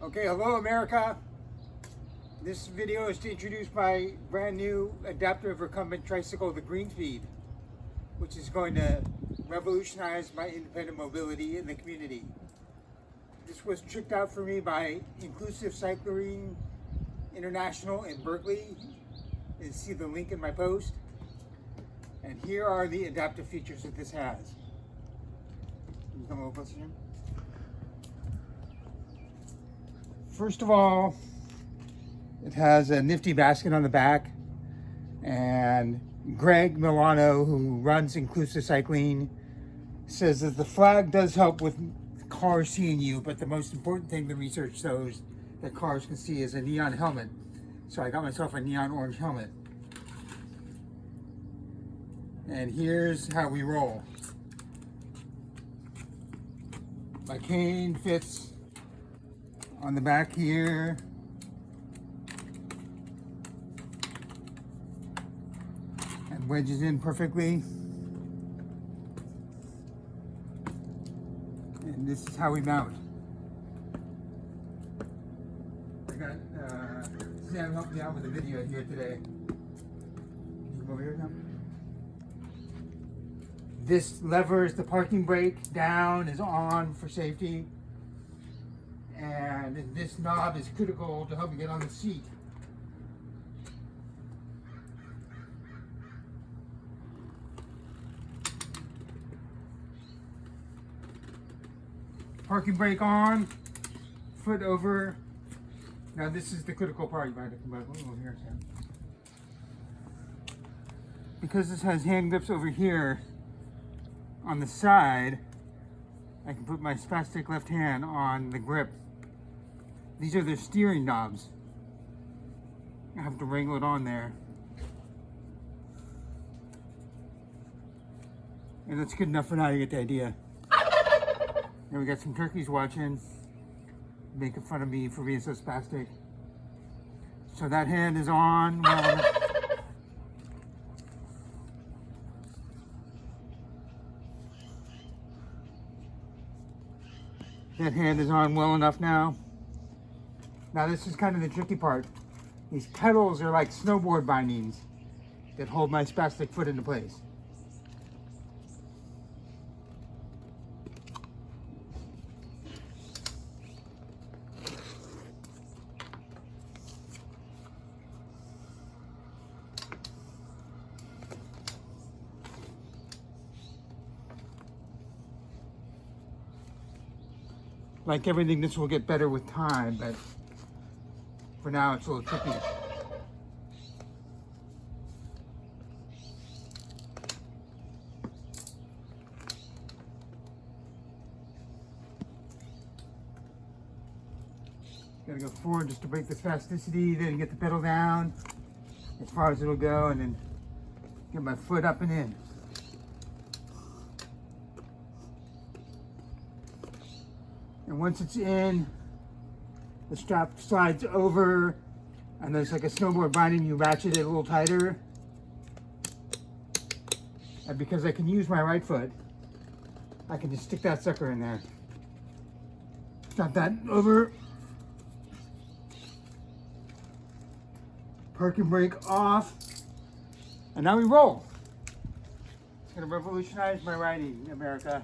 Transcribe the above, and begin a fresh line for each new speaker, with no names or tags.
Okay, hello America. This video is to introduce my brand new adaptive recumbent tricycle, the Green Speed, which is going to revolutionize my independent mobility in the community. This was tricked out for me by Inclusive Cycling International in Berkeley. You see the link in my post. And here are the adaptive features that this has. Can you come a little closer here? First of all, it has a nifty basket on the back, and Greg Milano, who runs Inclusive Cycling, says that the flag does help with cars seeing you, but the most important thing the research shows that cars can see is a neon helmet. So I got myself a neon orange helmet. And here's how we roll. My cane fits on the back here. And wedges in perfectly. And this is how we mount. I got Sam helped me out with the video here today. Can you come over here now? This lever is the parking brake. Down is on for safety. And this knob is critical to help you get on the seat. Parking brake on, foot over. Now this is the critical part. You might have to come back over here, Sam. Because this has hand grips over here on the side, I can put my spastic left hand on the grip. These are the steering knobs. I have to wrangle it on there. And that's good enough for now, you get the idea. And we got some turkeys watching, making fun of me for being so spastic. So that hand is on. That hand is on well enough now. Now this is kind of the tricky part. These pedals are like snowboard bindings that hold my spastic foot into place. Like everything, this will get better with time, but for now it's a little tricky. Gotta go forward just to break the spasticity, then get the pedal down as far as it'll go, and then get my foot up and in. And once it's in, the strap slides over, and there's like a snowboard binding, you ratchet it a little tighter. And because I can use my right foot, I can just stick that sucker in there. Strap that over. Parking brake off. And now we roll. It's gonna revolutionize my riding, America.